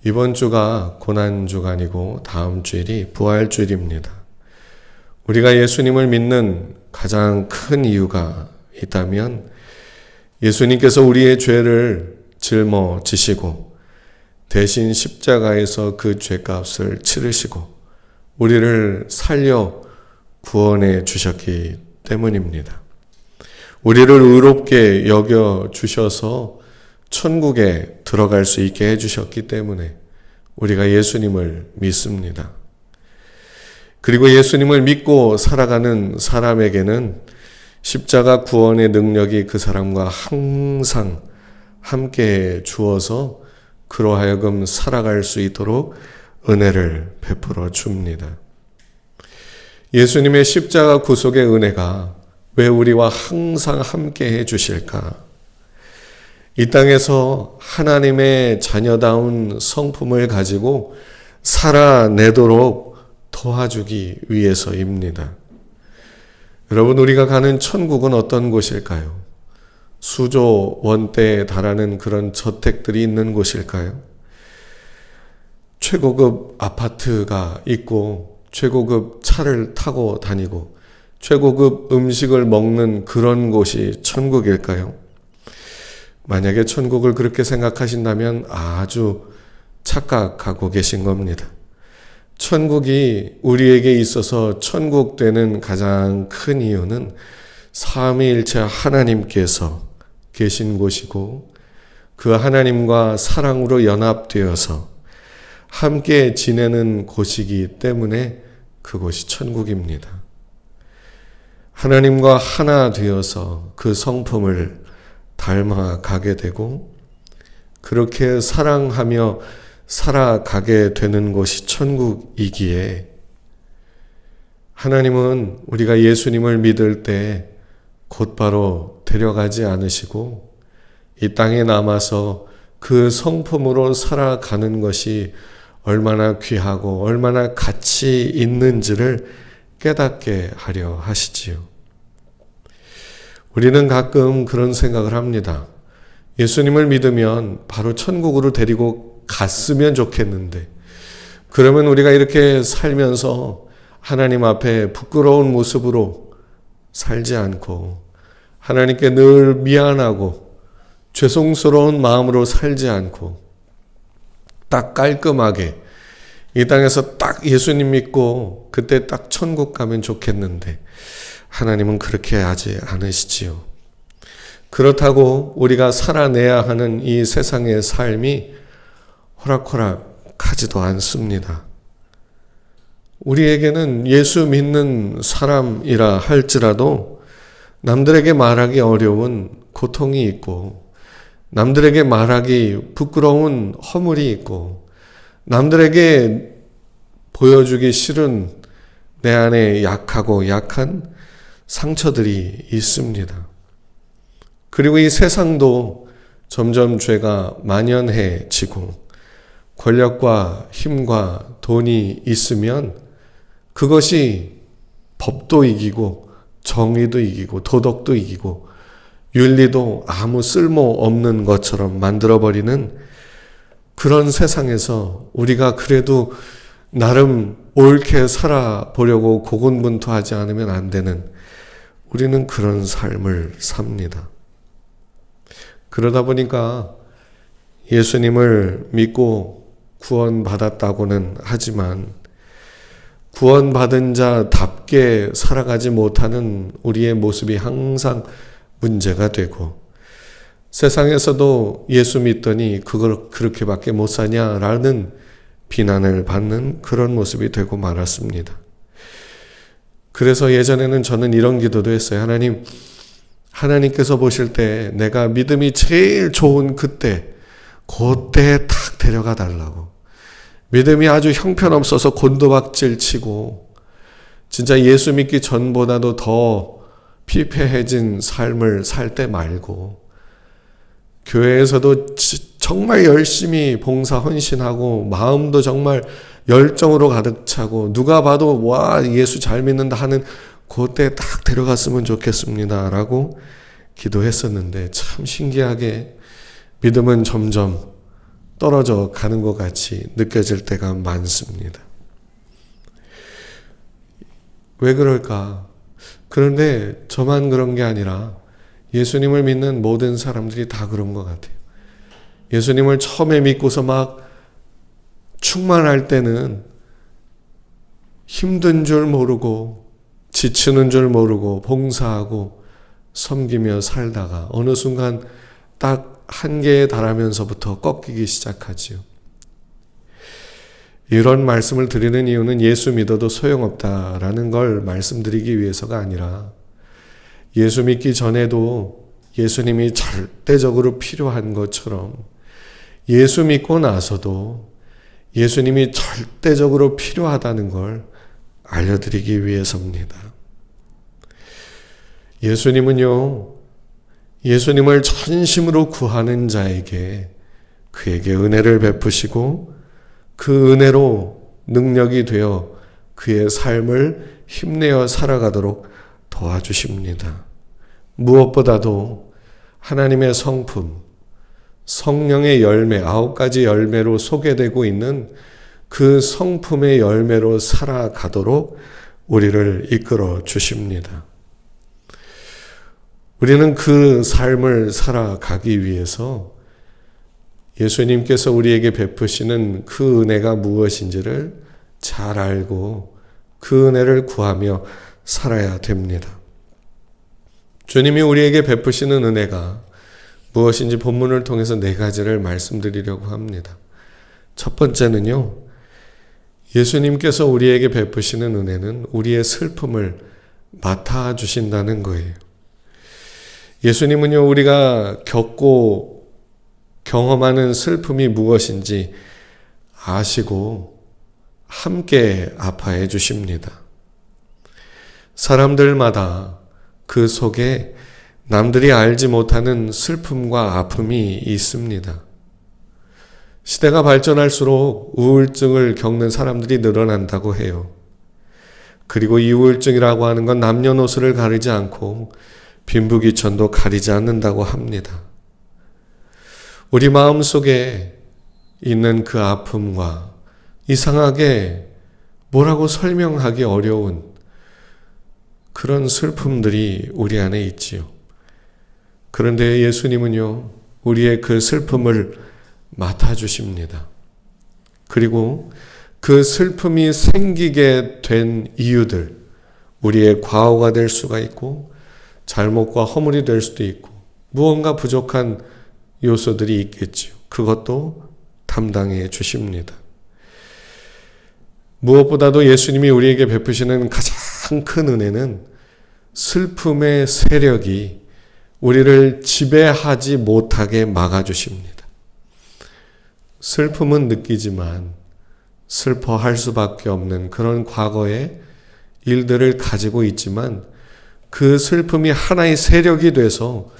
이번 주가 고난주가 아니고 다음 주일이 부활주일입니다. 우리가 예수님을 믿는 가장 큰 이유가 있다면 예수님께서 우리의 죄를 짊어지시고 대신 십자가에서 그 죄값을 치르시고 우리를 살려 구원해 주셨기 때문입니다. 우리를 의롭게 여겨 주셔서 천국에 들어갈 수 있게 해주셨기 때문에 우리가 예수님을 믿습니다. 그리고 예수님을 믿고 살아가는 사람에게는 십자가 구원의 능력이 그 사람과 항상 함께 주어서 그로 하여금 살아갈 수 있도록 은혜를 베풀어 줍니다. 예수님의 십자가 구속의 은혜가 왜 우리와 항상 함께 해주실까? 이 땅에서 하나님의 자녀다운 성품을 가지고 살아내도록 도와주기 위해서입니다. 여러분, 우리가 가는 천국은 어떤 곳일까요? 수조 원대에 달하는 그런 저택들이 있는 곳일까요? 최고급 아파트가 있고 최고급 차를 타고 다니고 최고급 음식을 먹는 그런 곳이 천국일까요? 만약에 천국을 그렇게 생각하신다면 아주 착각하고 계신 겁니다. 천국이 우리에게 있어서 천국 되는 가장 큰 이유는 삼위일체 하나님께서 계신 곳이고 그 하나님과 사랑으로 연합되어서 함께 지내는 곳이기 때문에 그곳이 천국입니다. 하나님과 하나 되어서 그 성품을 닮아가게 되고 그렇게 사랑하며 살아가게 되는 곳이 천국이기에 하나님은 우리가 예수님을 믿을 때 곧바로 데려가지 않으시고 이 땅에 남아서 그 성품으로 살아가는 것이 얼마나 귀하고 얼마나 가치 있는지를 깨닫게 하려 하시지요. 우리는 가끔 그런 생각을 합니다. 예수님을 믿으면 바로 천국으로 데리고 갔으면 좋겠는데 그러면 우리가 이렇게 살면서 하나님 앞에 부끄러운 모습으로 살지 않고 하나님께 늘 미안하고 죄송스러운 마음으로 살지 않고 딱 깔끔하게 이 땅에서 딱 예수님 믿고 그때 딱 천국 가면 좋겠는데 하나님은 그렇게 하지 않으시지요. 그렇다고 우리가 살아내야 하는 이 세상의 삶이 호락호락하지도 않습니다. 우리에게는 예수 믿는 사람이라 할지라도 남들에게 말하기 어려운 고통이 있고 남들에게 말하기 부끄러운 허물이 있고 남들에게 보여주기 싫은 내 안에 약하고 약한 상처들이 있습니다. 그리고 이 세상도 점점 죄가 만연해지고 권력과 힘과 돈이 있으면 그것이 법도 이기고 정의도 이기고 도덕도 이기고 윤리도 아무 쓸모없는 것처럼 만들어버리는 그런 세상에서 우리가 그래도 나름 옳게 살아보려고 고군분투하지 않으면 안 되는 우리는 그런 삶을 삽니다. 그러다 보니까 예수님을 믿고 구원받았다고는 하지만 구원받은 자답게 살아가지 못하는 우리의 모습이 항상 문제가 되고 세상에서도 예수 믿더니 그걸 그렇게밖에 못 사냐라는 비난을 받는 그런 모습이 되고 말았습니다. 그래서 예전에는 저는 이런 기도도 했어요. 하나님께서 보실 때 내가 믿음이 제일 좋은 그때 딱 데려가 달라고. 믿음이 아주 형편없어서 곤두박질 치고 진짜 예수 믿기 전보다도 더 피폐해진 삶을 살 때 말고 교회에서도 정말 열심히 봉사 헌신하고 마음도 정말 열정으로 가득 차고 누가 봐도 와 예수 잘 믿는다 하는 그때 딱 데려갔으면 좋겠습니다 라고 기도했었는데 참 신기하게 믿음은 점점 떨어져 가는 것 같이 느껴질 때가 많습니다. 왜 그럴까? 그런데 저만 그런 게 아니라 예수님을 믿는 모든 사람들이 다 그런 것 같아요. 예수님을 처음에 믿고서 막 충만할 때는 힘든 줄 모르고 지치는 줄 모르고 봉사하고 섬기며 살다가 어느 순간 딱 한계에 달하면서부터 꺾이기 시작하지요. 이런 말씀을 드리는 이유는 예수 믿어도 소용없다라는 걸 말씀드리기 위해서가 아니라 예수 믿기 전에도 예수님이 절대적으로 필요한 것처럼 예수 믿고 나서도 예수님이 절대적으로 필요하다는 걸 알려드리기 위해서입니다. 예수님은요, 예수님을 전심으로 구하는 자에게 그에게 은혜를 베푸시고 그 은혜로 능력이 되어 그의 삶을 힘내어 살아가도록 도와주십니다. 무엇보다도 하나님의 성품, 성령의 열매, 9가지 열매로 소개되고 있는 그 성품의 열매로 살아가도록 우리를 이끌어 주십니다. 우리는 그 삶을 살아가기 위해서 예수님께서 우리에게 베푸시는 그 은혜가 무엇인지를 잘 알고 그 은혜를 구하며 살아야 됩니다. 주님이 우리에게 베푸시는 은혜가 무엇인지 본문을 통해서 4가지를 말씀드리려고 합니다. 첫 번째는요, 예수님께서 우리에게 베푸시는 은혜는 우리의 슬픔을 맡아주신다는 거예요. 예수님은요, 우리가 겪고 경험하는 슬픔이 무엇인지 아시고 함께 아파해 주십니다. 사람들마다 그 속에 남들이 알지 못하는 슬픔과 아픔이 있습니다. 시대가 발전할수록 우울증을 겪는 사람들이 늘어난다고 해요. 그리고 이 우울증이라고 하는 건 남녀노소를 가리지 않고 빈부귀천도 가리지 않는다고 합니다. 우리 마음속에 있는 그 아픔과 이상하게 뭐라고 설명하기 어려운 그런 슬픔들이 우리 안에 있지요. 그런데 예수님은요, 우리의 그 슬픔을 맡아주십니다. 그리고 그 슬픔이 생기게 된 이유들, 우리의 과오가 될 수가 있고 잘못과 허물이 될 수도 있고 무언가 부족한 요소들이 있겠지요. 그것도 담당해 주십니다. 무엇보다도 예수님이 우리에게 베푸시는 가장 큰 은혜는 슬픔의 세력이 우리를 지배하지 못하게 막아주십니다. 슬픔은 느끼지만 슬퍼할 수밖에 없는 그런 과거의 일들을 가지고 있지만 그 슬픔이 하나의 세력이 돼서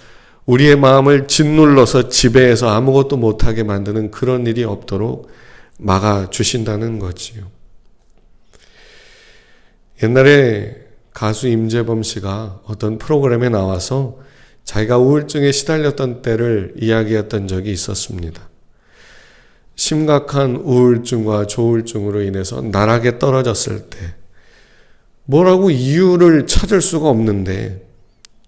우리의 마음을 짓눌러서 지배해서 아무것도 못하게 만드는 그런 일이 없도록 막아주신다는 거지요. 옛날에 가수 임재범 씨가 어떤 프로그램에 나와서 자기가 우울증에 시달렸던 때를 이야기했던 적이 있었습니다. 심각한 우울증과 조울증으로 인해서 나락에 떨어졌을 때 뭐라고 이유를 찾을 수가 없는데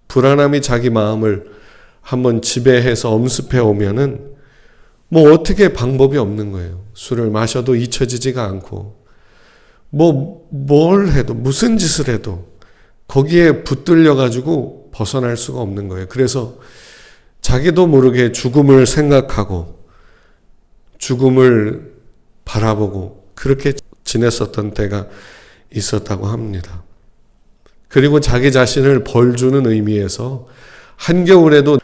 불안함이 자기 마음을 한번 지배해서 엄습해 오면은 뭐 어떻게 방법이 없는 거예요. 술을 마셔도 잊혀지지가 않고 뭘 해도 무슨 짓을 해도 거기에 붙들려 가지고 벗어날 수가 없는 거예요. 그래서 자기도 모르게 죽음을 생각하고 죽음을 바라보고 그렇게 지냈었던 때가 있었다고 합니다. 그리고 자기 자신을 벌 주는 의미에서 한겨울에도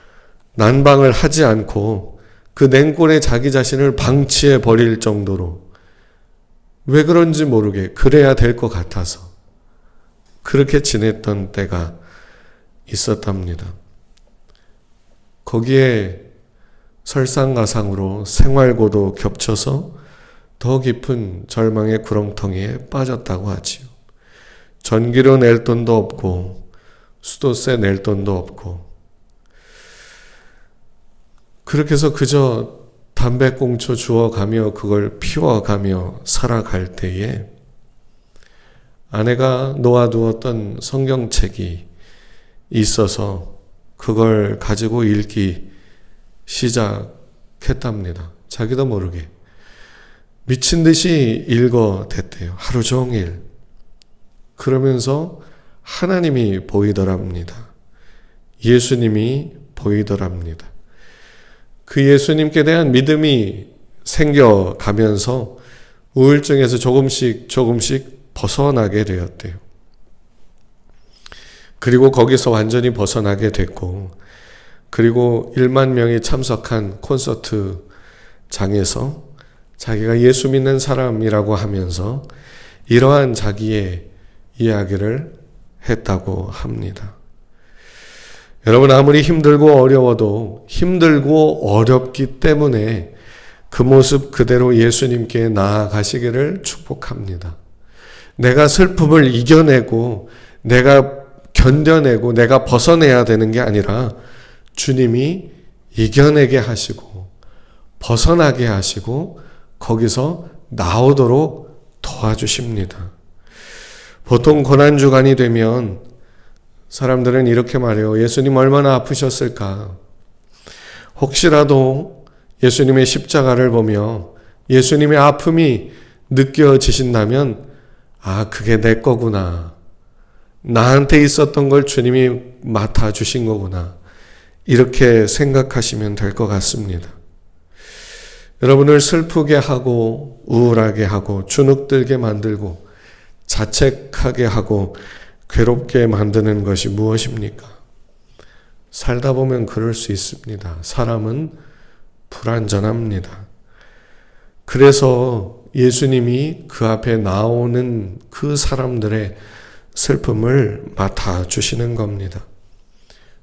난방을 하지 않고 그 냉골에 자기 자신을 방치해 버릴 정도로 왜 그런지 모르게 그래야 될 것 같아서 그렇게 지냈던 때가 있었답니다. 거기에 설상가상으로 생활고도 겹쳐서 더 깊은 절망의 구렁텅이에 빠졌다고 하지요. 전기료 낼 돈도 없고 수도세 낼 돈도 없고 그렇게 해서 그저 담배꽁초 주워가며 그걸 피워가며 살아갈 때에 아내가 놓아두었던 성경책이 있어서 그걸 가지고 읽기 시작했답니다. 자기도 모르게. 미친 듯이 읽어댔대요. 하루 종일. 그러면서 하나님이 보이더랍니다. 예수님이 보이더랍니다. 그 예수님께 대한 믿음이 생겨가면서 우울증에서 조금씩 벗어나게 되었대요. 그리고 거기서 완전히 벗어나게 됐고, 그리고 1만 명이 참석한 콘서트장에서 자기가 예수 믿는 사람이라고 하면서 이러한 자기의 이야기를 했다고 합니다. 여러분, 아무리 힘들고 어려워도 힘들고 어렵기 때문에 그 모습 그대로 예수님께 나아가시기를 축복합니다. 내가 슬픔을 이겨내고 내가 견뎌내고 내가 벗어내야 되는 게 아니라 주님이 이겨내게 하시고 벗어나게 하시고 거기서 나오도록 도와주십니다. 보통 고난주간이 되면 사람들은 이렇게 말해요. 예수님 얼마나 아프셨을까? 혹시라도 예수님의 십자가를 보며 예수님의 아픔이 느껴지신다면 그게 내 거구나. 나한테 있었던 걸 주님이 맡아주신 거구나. 이렇게 생각하시면 될 것 같습니다. 여러분을 슬프게 하고 우울하게 하고 주눅들게 만들고 자책하게 하고 괴롭게 만드는 것이 무엇입니까? 살다 보면 그럴 수 있습니다. 사람은 불완전합니다. 그래서 예수님이 그 앞에 나오는 그 사람들의 슬픔을 맡아주시는 겁니다.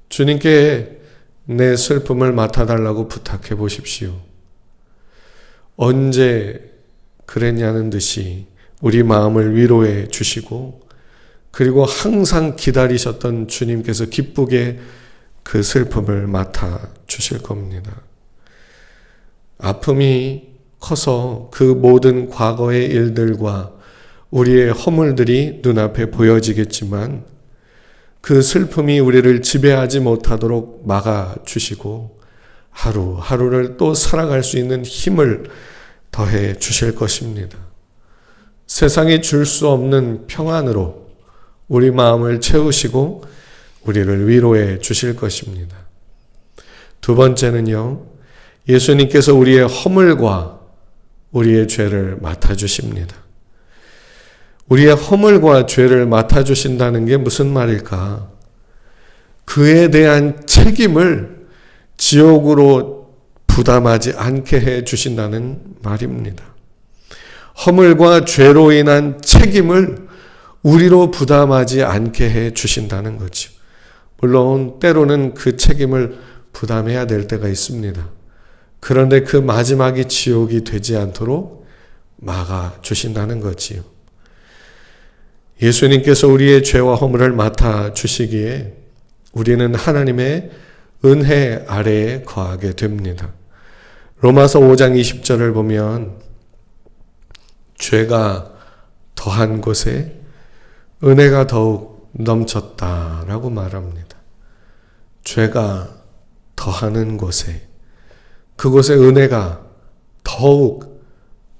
주님께 내 슬픔을 맡아달라고 부탁해 보십시오. 언제 그랬냐는 듯이 우리 마음을 위로해 주시고 그리고 항상 기다리셨던 주님께서 기쁘게 그 슬픔을 맡아 주실 겁니다. 아픔이 커서 그 모든 과거의 일들과 우리의 허물들이 눈앞에 보여지겠지만 그 슬픔이 우리를 지배하지 못하도록 막아주시고 하루하루를 또 살아갈 수 있는 힘을 더해 주실 것입니다. 세상이 줄 수 없는 평안으로 우리 마음을 채우시고 우리를 위로해 주실 것입니다. 두 번째는요, 예수님께서 우리의 허물과 우리의 죄를 맡아주십니다. 우리의 허물과 죄를 맡아주신다는 게 무슨 말일까? 그에 대한 책임을 지옥으로 부담하지 않게 해 주신다는 말입니다. 허물과 죄로 인한 책임을 우리로 부담하지 않게 해 주신다는 거죠. 물론 때로는 그 책임을 부담해야 될 때가 있습니다. 그런데 그 마지막이 지옥이 되지 않도록 막아주신다는 거지요. 예수님께서 우리의 죄와 허물을 맡아주시기에 우리는 하나님의 은혜 아래에 거하게 됩니다. 로마서 5장 20절을 보면 죄가 더한 곳에 은혜가 더욱 넘쳤다라고 말합니다. 죄가 더하는 곳에 그곳에 은혜가 더욱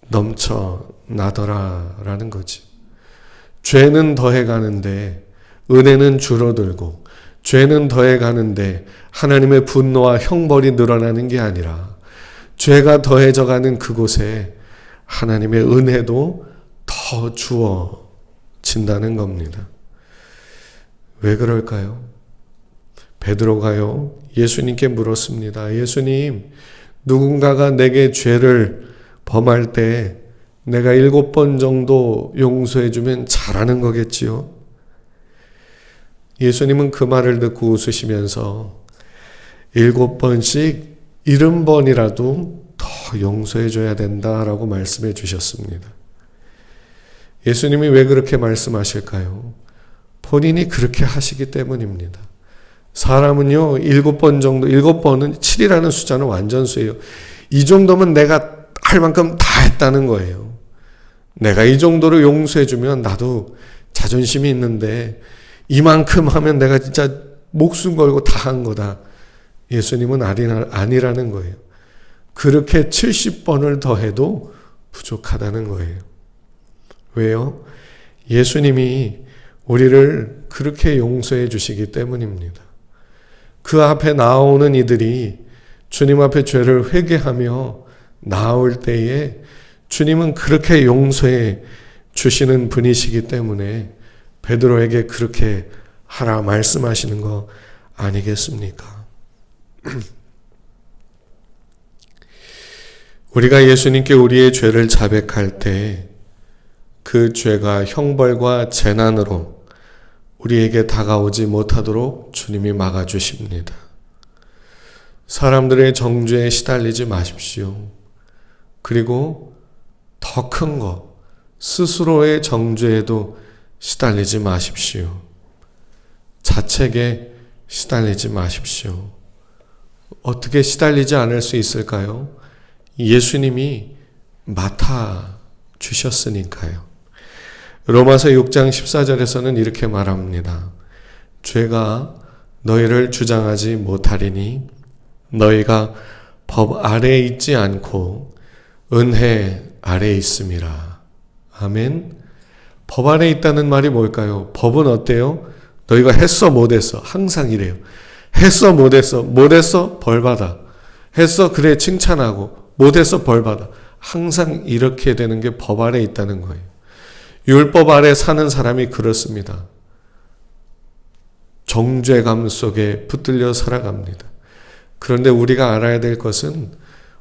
넘쳐나더라라는 거지. 죄는 더해가는데 은혜는 줄어들고 죄는 더해가는데 하나님의 분노와 형벌이 늘어나는 게 아니라 죄가 더해져가는 그곳에 하나님의 은혜도 더 주어진다는 겁니다. 왜 그럴까요? 베드로가요, 예수님께 물었습니다. 예수님, 누군가가 내게 죄를 범할 때 내가 7번 정도 용서해주면 잘하는 거겠지요? 예수님은 그 말을 듣고 웃으시면서 7번씩 70번이라도 더 용서해줘야 된다라고 말씀해 주셨습니다. 예수님이 왜 그렇게 말씀하실까요? 본인이 그렇게 하시기 때문입니다. 사람은요, 7번 정도, 7번은 7이라는 숫자는 완전수예요. 이 정도면 내가 할 만큼 다 했다는 거예요. 내가 이 정도로 용서해주면 나도 자존심이 있는데 이만큼 하면 내가 진짜 목숨 걸고 다 한 거다. 예수님은 아니라는 거예요. 그렇게 70번을 더해도 부족하다는 거예요. 왜요? 예수님이 우리를 그렇게 용서해 주시기 때문입니다. 그 앞에 나오는 이들이 주님 앞에 죄를 회개하며 나올 때에 주님은 그렇게 용서해 주시는 분이시기 때문에 베드로에게 그렇게 하라 말씀하시는 거 아니겠습니까? 우리가 예수님께 우리의 죄를 자백할 때 그 죄가 형벌과 재난으로 우리에게 다가오지 못하도록 주님이 막아주십니다. 사람들의 정죄에 시달리지 마십시오. 그리고 더 큰 거, 스스로의 정죄에도 시달리지 마십시오. 자책에 시달리지 마십시오. 어떻게 시달리지 않을 수 있을까요? 예수님이 맡아 주셨으니까요. 로마서 6장 14절에서는 이렇게 말합니다. 죄가 너희를 주장하지 못하리니 너희가 법 아래에 있지 않고 은혜 아래에 있음이라. 아멘. 법 아래에 있다는 말이 뭘까요? 법은 어때요? 너희가 했어 못했어 항상 이래요. 했어 못했어 못했어 벌받아. 했어 그래 칭찬하고 못했어 벌받아. 항상 이렇게 되는 게 법 아래에 있다는 거예요. 율법 아래 사는 사람이 그렇습니다. 정죄감 속에 붙들려 살아갑니다. 그런데 우리가 알아야 될 것은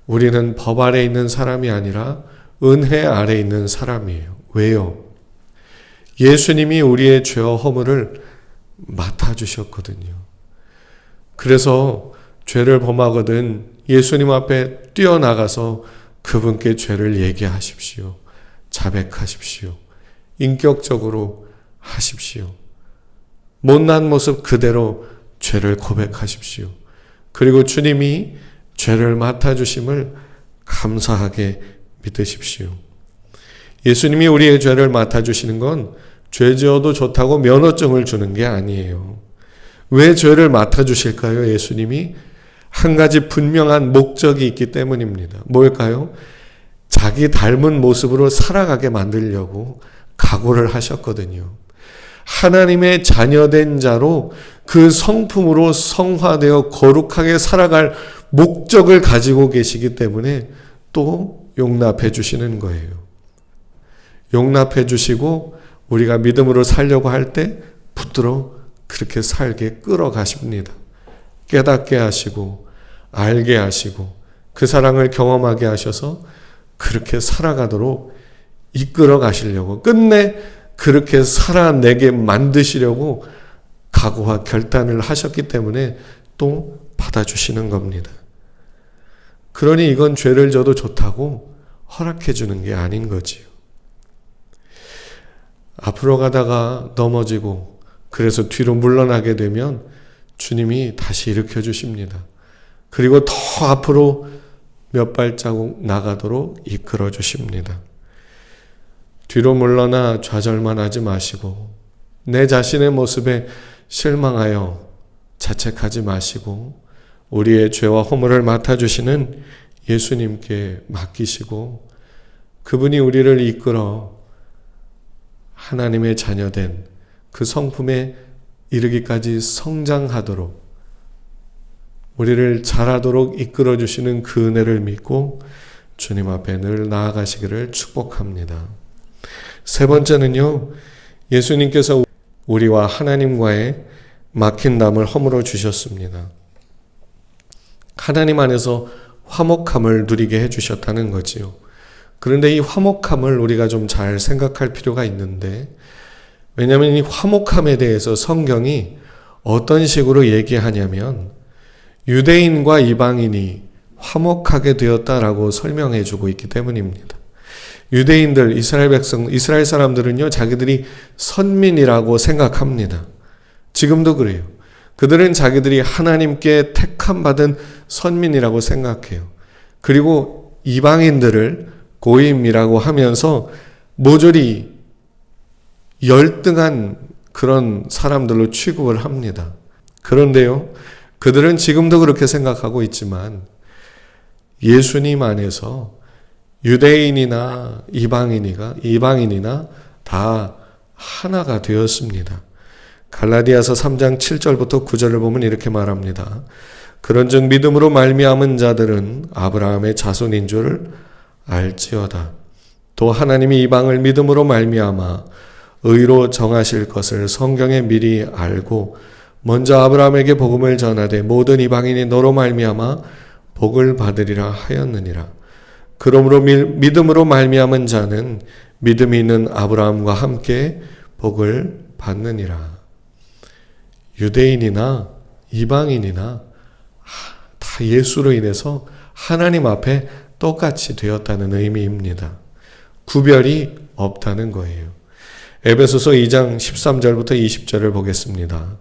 우리는 법 아래 있는 사람이 아니라 은혜 아래 있는 사람이에요. 왜요? 예수님이 우리의 죄와 허물을 맡아주셨거든요. 그래서 죄를 범하거든 예수님 앞에 뛰어나가서 그분께 죄를 얘기하십시오. 자백하십시오. 인격적으로 하십시오. 못난 모습 그대로 죄를 고백하십시오. 그리고 주님이 죄를 맡아주심을 감사하게 믿으십시오. 예수님이 우리의 죄를 맡아주시는 건 죄 지어도 좋다고 면허증을 주는 게 아니에요. 왜 죄를 맡아주실까요? 예수님이 한 가지 분명한 목적이 있기 때문입니다. 뭘까요? 자기 닮은 모습으로 살아가게 만들려고 각오를 하셨거든요. 하나님의 자녀된 자로 그 성품으로 성화되어 거룩하게 살아갈 목적을 가지고 계시기 때문에 또 용납해 주시는 거예요. 용납해 주시고 우리가 믿음으로 살려고 할 때 붙들어 그렇게 살게 끌어가십니다. 깨닫게 하시고 알게 하시고 그 사랑을 경험하게 하셔서 그렇게 살아가도록 이끌어 가시려고 끝내 그렇게 살아내게 만드시려고 각오와 결단을 하셨기 때문에 또 받아주시는 겁니다. 그러니 이건 죄를 져도 좋다고 허락해 주는 게 아닌 거지요. 앞으로 가다가 넘어지고 그래서 뒤로 물러나게 되면 주님이 다시 일으켜 주십니다. 그리고 더 앞으로 몇 발자국 나가도록 이끌어 주십니다. 뒤로 물러나 좌절만 하지 마시고 내 자신의 모습에 실망하여 자책하지 마시고 우리의 죄와 허물을 맡아주시는 예수님께 맡기시고 그분이 우리를 이끌어 하나님의 자녀된 그 성품에 이르기까지 성장하도록 우리를 자라도록 이끌어 주시는 그 은혜를 믿고 주님 앞에 늘 나아가시기를 축복합니다. 세 번째는요, 예수님께서 우리와 하나님과의 막힌 담을 허물어 주셨습니다. 하나님 안에서 화목함을 누리게 해주셨다는 거지요. 그런데 이 화목함을 우리가 좀 잘 생각할 필요가 있는데, 왜냐하면 이 화목함에 대해서 성경이 어떤 식으로 얘기하냐면 유대인과 이방인이 화목하게 되었다라고 설명해 주고 있기 때문입니다. 유대인들, 이스라엘 백성, 이스라엘 사람들은요, 자기들이 선민이라고 생각합니다. 지금도 그래요. 그들은 자기들이 하나님께 택함 받은 선민이라고 생각해요. 그리고 이방인들을 고임이라고 하면서 모조리 열등한 그런 사람들로 취급을 합니다. 그런데요, 그들은 지금도 그렇게 생각하고 있지만 예수님 안에서 유대인이나 이방인이나 다 하나가 되었습니다. 갈라디아서 3장 7절부터 9절을 보면 이렇게 말합니다. 그런즉 믿음으로 말미암은 자들은 아브라함의 자손인 줄 알지어다. 또 하나님이 이방을 믿음으로 말미암아 의로 정하실 것을 성경에 미리 알고 먼저 아브라함에게 복음을 전하되 모든 이방인이 너로 말미암아 복을 받으리라 하였느니라. 그러므로 믿음으로 말미암은 자는 믿음이 있는 아브라함과 함께 복을 받느니라. 유대인이나 이방인이나 다 예수로 인해서 하나님 앞에 똑같이 되었다는 의미입니다. 구별이 없다는 거예요. 에베소서 2장 13절부터 20절을 보겠습니다.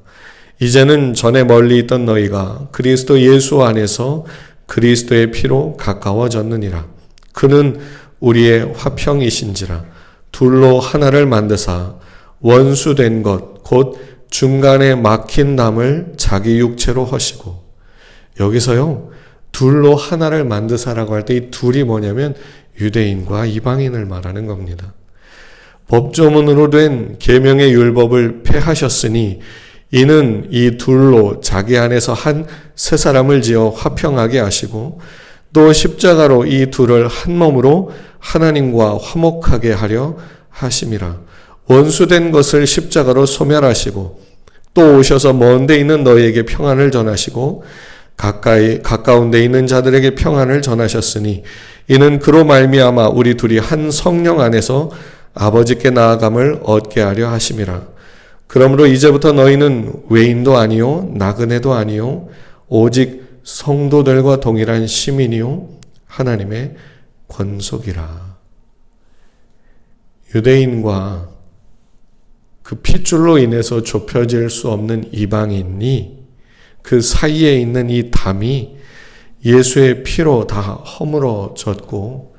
이제는 전에 멀리 있던 너희가 그리스도 예수 안에서 그리스도의 피로 가까워졌느니라. 그는 우리의 화평이신지라. 둘로 하나를 만드사 원수된 것 곧 중간에 막힌 담을 자기 육체로 허시고. 여기서요, 둘로 하나를 만드사라고 할 때 이 둘이 뭐냐면 유대인과 이방인을 말하는 겁니다. 법조문으로 된 계명의 율법을 폐하셨으니 이는 이 둘로 자기 안에서 한 세 사람을 지어 화평하게 하시고 또 십자가로 이 둘을 한 몸으로 하나님과 화목하게 하려 하심이라. 원수된 것을 십자가로 소멸하시고 또 오셔서 먼 데 있는 너희에게 평안을 전하시고 가까운 데 있는 자들에게 평안을 전하셨으니 이는 그로 말미암아 우리 둘이 한 성령 안에서 아버지께 나아감을 얻게 하려 하심이라. 그러므로 이제부터 너희는 외인도 아니요 나그네도 아니요 오직 성도들과 동일한 시민이요 하나님의 권속이라. 유대인과 그 핏줄로 인해서 좁혀질 수 없는 이방인이 그 사이에 있는 이 담이 예수의 피로 다 허물어졌고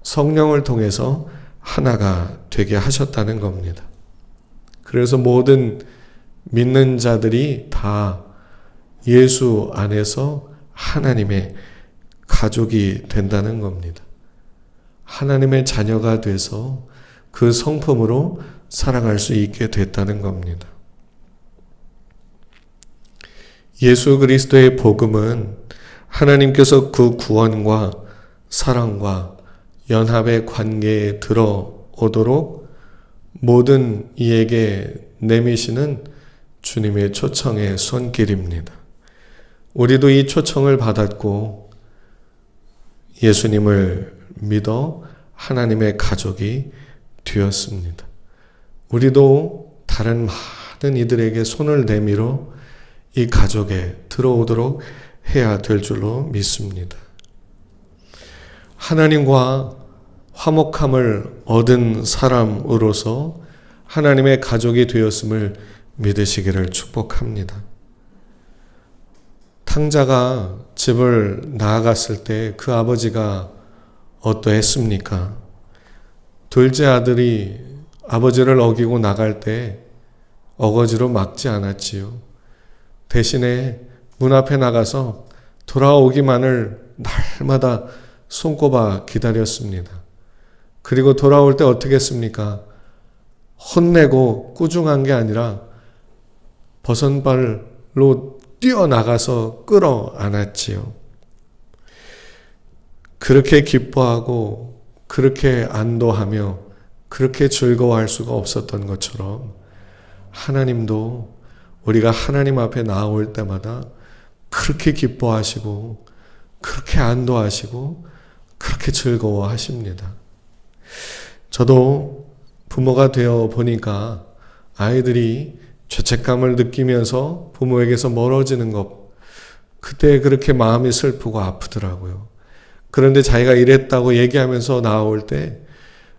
성령을 통해서 하나가 되게 하셨다는 겁니다. 그래서 모든 믿는 자들이 다 예수 안에서 하나님의 가족이 된다는 겁니다. 하나님의 자녀가 돼서 그 성품으로 살아갈 수 있게 됐다는 겁니다. 예수 그리스도의 복음은 하나님께서 그 구원과 사랑과 연합의 관계에 들어오도록 모든 이에게 내미시는 주님의 초청의 손길입니다. 우리도 이 초청을 받았고 예수님을 믿어 하나님의 가족이 되었습니다. 우리도 다른 많은 이들에게 손을 내밀어 이 가족에 들어오도록 해야 될 줄로 믿습니다. 하나님과 화목함을 얻은 사람으로서 하나님의 가족이 되었음을 믿으시기를 축복합니다. 탕자가 집을 나아갔을 때 그 아버지가 어떠했습니까? 둘째 아들이 아버지를 어기고 나갈 때 어거지로 막지 않았지요. 대신에 문 앞에 나가서 돌아오기만을 날마다 손꼽아 기다렸습니다. 그리고 돌아올 때 어떻게 했습니까? 혼내고 꾸중한 게 아니라 버선발로 뛰어나가서 끌어안았지요. 그렇게 기뻐하고 그렇게 안도하며 그렇게 즐거워할 수가 없었던 것처럼 하나님도 우리가 하나님 앞에 나올 때마다 그렇게 기뻐하시고 그렇게 안도하시고 그렇게 즐거워하십니다. 저도 부모가 되어 보니까 아이들이 죄책감을 느끼면서 부모에게서 멀어지는 것, 그때 그렇게 마음이 슬프고 아프더라고요. 그런데 자기가 이랬다고 얘기하면서 나올 때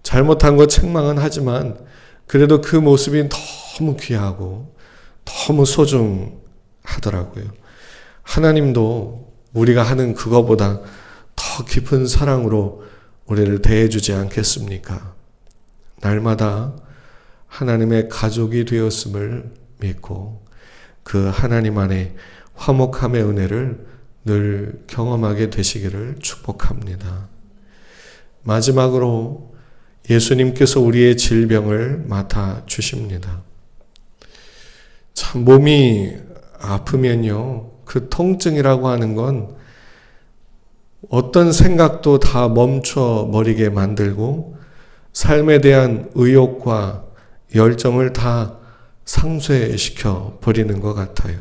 잘못한 거 책망은 하지만 그래도 그 모습이 너무 귀하고 너무 소중하더라고요. 하나님도 우리가 하는 그거보다 더 더 깊은 사랑으로 우리를 대해주지 않겠습니까? 날마다 하나님의 가족이 되었음을 믿고 그 하나님 안에 화목함의 은혜를 늘 경험하게 되시기를 축복합니다. 마지막으로 예수님께서 우리의 질병을 맡아 주십니다. 참 몸이 아프면요, 그 통증이라고 하는 건 어떤 생각도 다 멈춰버리게 만들고 삶에 대한 의욕과 열정을 다 상쇄시켜 버리는 것 같아요.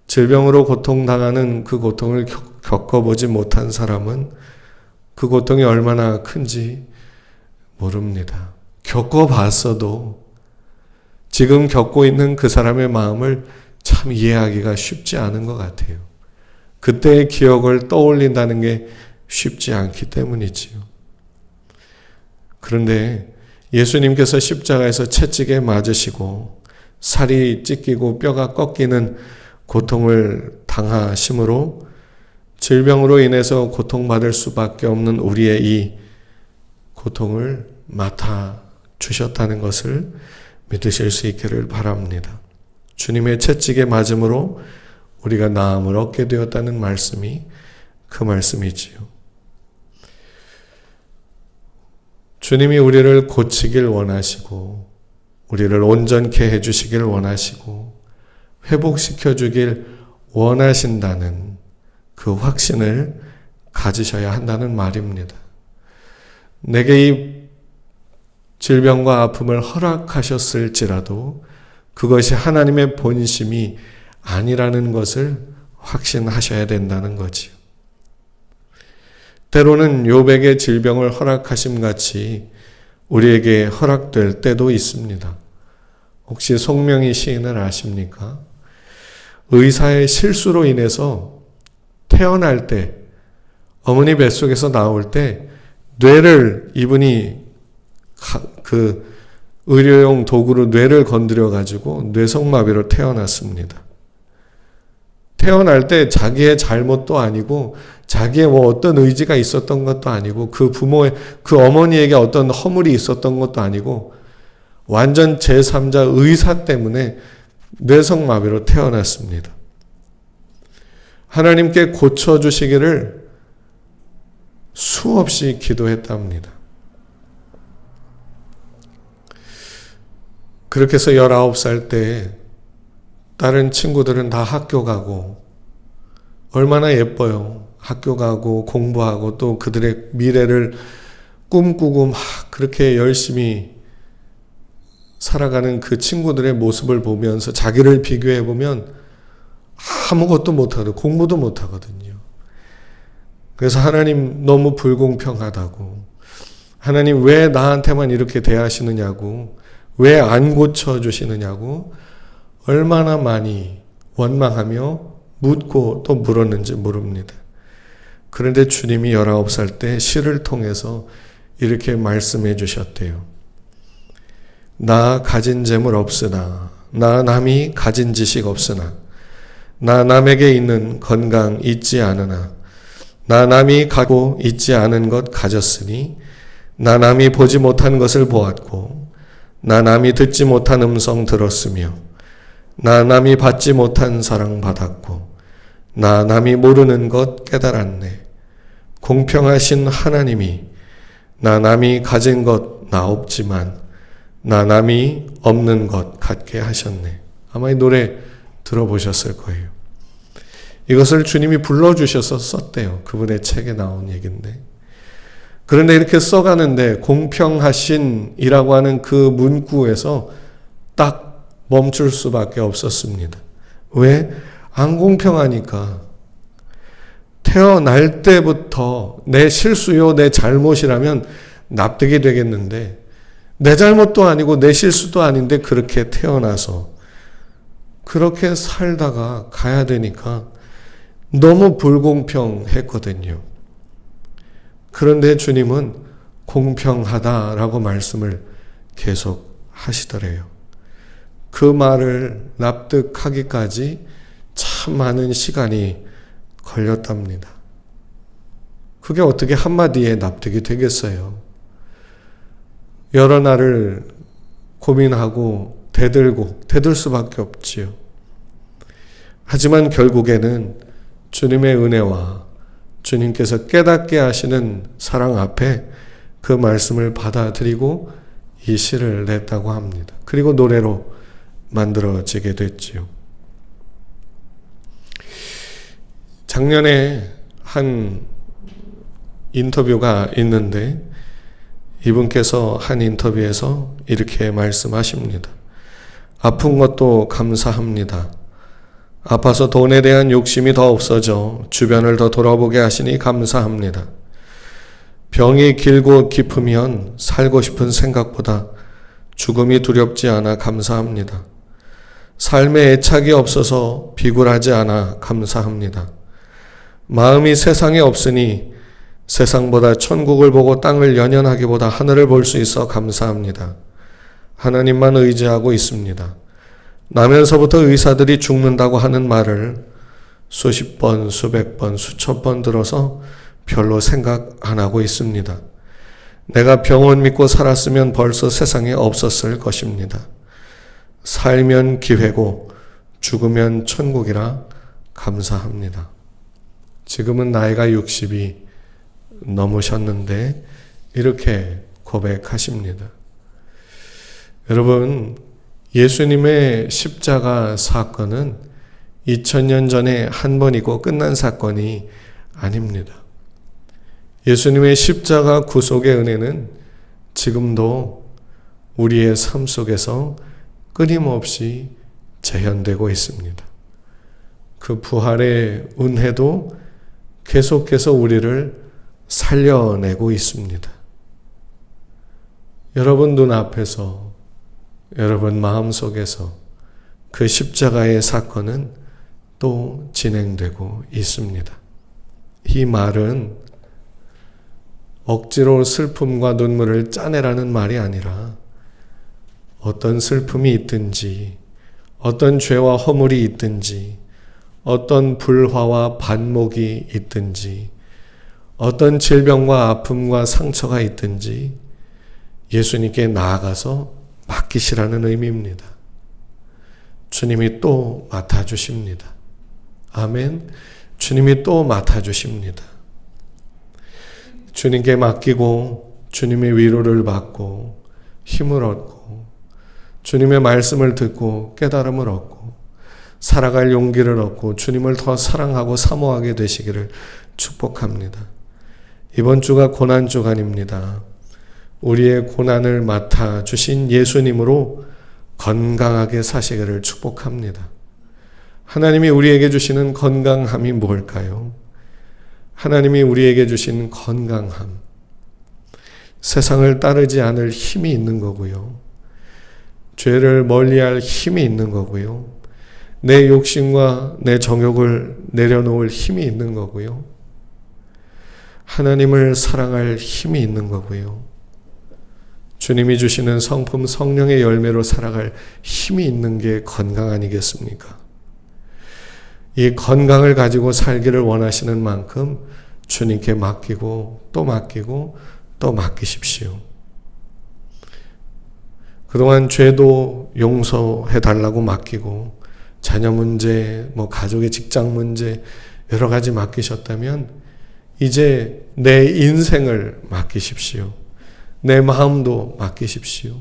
질병으로 고통당하는 그 고통을 겪어보지 못한 사람은 그 고통이 얼마나 큰지 모릅니다. 겪어봤어도 지금 겪고 있는 그 사람의 마음을 참 이해하기가 쉽지 않은 것 같아요. 그때의 기억을 떠올린다는 게 쉽지 않기 때문이지요. 그런데 예수님께서 십자가에서 채찍에 맞으시고 살이 찢기고 뼈가 꺾이는 고통을 당하심으로 질병으로 인해서 고통받을 수밖에 없는 우리의 이 고통을 맡아 주셨다는 것을 믿으실 수 있기를 바랍니다. 주님의 채찍에 맞음으로 우리가 나음을 얻게 되었다는 말씀이 그 말씀이지요. 주님이 우리를 고치길 원하시고 우리를 온전케 해주시길 원하시고 회복시켜 주길 원하신다는 그 확신을 가지셔야 한다는 말입니다. 내게 이 질병과 아픔을 허락하셨을지라도 그것이 하나님의 본심이 아니라는 것을 확신하셔야 된다는 거지요. 때로는 욥에게 질병을 허락하심 같이 우리에게 허락될 때도 있습니다. 혹시 송명희 시인을 아십니까? 의사의 실수로 인해서 태어날 때, 어머니 뱃속에서 나올 때 뇌를 이분이 그 의료용 도구로 뇌를 건드려 가지고 뇌성마비로 태어났습니다. 태어날 때 자기의 잘못도 아니고 자기의 어떤 의지가 있었던 것도 아니고 그 부모의 그 어머니에게 어떤 허물이 있었던 것도 아니고 완전 제3자 의사 때문에 뇌성마비로 태어났습니다. 하나님께 고쳐주시기를 수없이 기도했답니다. 그렇게 해서 19살 때 다른 친구들은 다 학교 가고 얼마나 예뻐요. 학교 가고 공부하고 또 그들의 미래를 꿈꾸고 막 그렇게 열심히 살아가는 그 친구들의 모습을 보면서 자기를 비교해 보면 아무것도 못하고 공부도 못하거든요. 그래서 하나님 너무 불공평하다고, 하나님 왜 나한테만 이렇게 대하시느냐고, 왜 안 고쳐주시느냐고 얼마나 많이 원망하며 묻고 또 물었는지 모릅니다. 그런데 주님이 19살 때 시를 통해서 이렇게 말씀해 주셨대요. 나 가진 재물 없으나, 나 남이 가진 지식 없으나, 나 남에게 있는 건강 잊지 않으나, 나 남이 갖고 있지 않은 것 가졌으니, 나 남이 보지 못한 것을 보았고, 나 남이 듣지 못한 음성 들었으며, 나 남이 받지 못한 사랑 받았고, 나 남이 모르는 것 깨달았네. 공평하신 하나님이 나 남이 가진 것 나 없지만 나 남이 없는 것 갖게 하셨네. 아마 이 노래 들어보셨을 거예요. 이것을 주님이 불러주셔서 썼대요. 그분의 책에 나온 얘기인데. 그런데 이렇게 써가는데 공평하신이라고 하는 그 문구에서 딱 멈출 수밖에 없었습니다. 왜? 안 공평하니까. 태어날 때부터 내 실수요, 내 잘못이라면 납득이 되겠는데 내 잘못도 아니고 내 실수도 아닌데 그렇게 태어나서 그렇게 살다가 가야 되니까 너무 불공평했거든요. 그런데 주님은 공평하다라고 말씀을 계속 하시더래요. 그 말을 납득하기까지 참 많은 시간이 걸렸답니다. 그게 어떻게 한마디에 납득이 되겠어요? 여러 날을 고민하고 대들 수밖에 없지요. 하지만 결국에는 주님의 은혜와 주님께서 깨닫게 하시는 사랑 앞에 그 말씀을 받아들이고 이 시를 냈다고 합니다. 그리고 노래로 만들어지게 됐지요. 작년에 한 인터뷰가 있는데 이분께서 한 인터뷰에서 이렇게 말씀하십니다. 아픈 것도 감사합니다. 아파서 돈에 대한 욕심이 더 없어져 주변을 더 돌아보게 하시니 감사합니다. 병이 길고 깊으면 살고 싶은 생각보다 죽음이 두렵지 않아 감사합니다. 삶에 애착이 없어서 비굴하지 않아 감사합니다. 마음이 세상에 없으니 세상보다 천국을 보고 땅을 연연하기보다 하늘을 볼 수 있어 감사합니다. 하나님만 의지하고 있습니다. 나면서부터 의사들이 죽는다고 하는 말을 수십 번, 수백 번, 수천 번 들어서 별로 생각 안 하고 있습니다. 내가 병원 믿고 살았으면 벌써 세상에 없었을 것입니다. 살면 기회고 죽으면 천국이라 감사합니다. 지금은 나이가 60이 넘으셨는데 이렇게 고백하십니다. 여러분, 예수님의 십자가 사건은 2000년 전에 한 번이고 끝난 사건이 아닙니다. 예수님의 십자가 구속의 은혜는 지금도 우리의 삶 속에서 끊임없이 재현되고 있습니다. 그 부활의 은혜도 계속해서 우리를 살려내고 있습니다. 여러분 눈앞에서, 여러분 마음속에서 그 십자가의 사건은 또 진행되고 있습니다. 이 말은 억지로 슬픔과 눈물을 짜내라는 말이 아니라 어떤 슬픔이 있든지, 어떤 죄와 허물이 있든지, 어떤 불화와 반목이 있든지, 어떤 질병과 아픔과 상처가 있든지 예수님께 나아가서 맡기시라는 의미입니다. 주님이 또 맡아주십니다. 아멘. 주님이 또 맡아주십니다. 주님께 맡기고 주님의 위로를 받고 힘을 얻고 주님의 말씀을 듣고 깨달음을 얻고 살아갈 용기를 얻고 주님을 더 사랑하고 사모하게 되시기를 축복합니다. 이번 주가 고난주간입니다. 우리의 고난을 맡아주신 예수님으로 건강하게 사시기를 축복합니다. 하나님이 우리에게 주시는 건강함이 뭘까요? 하나님이 우리에게 주신 건강함, 세상을 따르지 않을 힘이 있는 거고요. 죄를 멀리할 힘이 있는 거고요. 내 욕심과 내 정욕을 내려놓을 힘이 있는 거고요. 하나님을 사랑할 힘이 있는 거고요. 주님이 주시는 성품 성령의 열매로 살아갈 힘이 있는 게 건강 아니겠습니까? 이 건강을 가지고 살기를 원하시는 만큼 주님께 맡기고 또 맡기고 또 맡기십시오. 그동안 죄도 용서해 달라고 맡기고 자녀 문제, 가족의 직장 문제 여러 가지 맡기셨다면 이제 내 인생을 맡기십시오. 내 마음도 맡기십시오.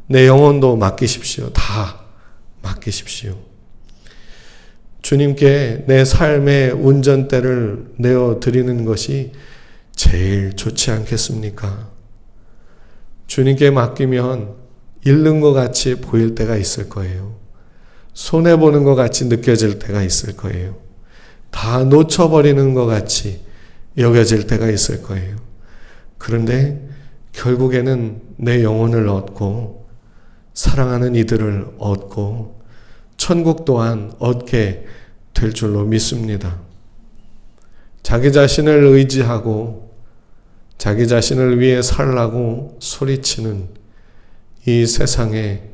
내 영혼도 맡기십시오. 다 맡기십시오. 주님께 내 삶의 운전대를 내어드리는 것이 제일 좋지 않겠습니까? 주님께 맡기면 잃는 것 같이 보일 때가 있을 거예요. 손해보는 것 같이 느껴질 때가 있을 거예요. 다 놓쳐버리는 것 같이 여겨질 때가 있을 거예요. 그런데 결국에는 내 영혼을 얻고 사랑하는 이들을 얻고 천국 또한 얻게 될 줄로 믿습니다. 자기 자신을 의지하고 자기 자신을 위해 살라고 소리치는 이 세상의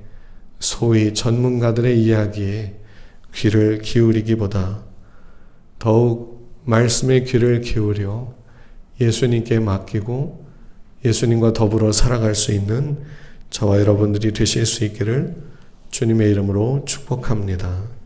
소위 전문가들의 이야기에 귀를 기울이기보다 더욱 말씀에 귀를 기울여 예수님께 맡기고 예수님과 더불어 살아갈 수 있는 저와 여러분들이 되실 수 있기를 주님의 이름으로 축복합니다.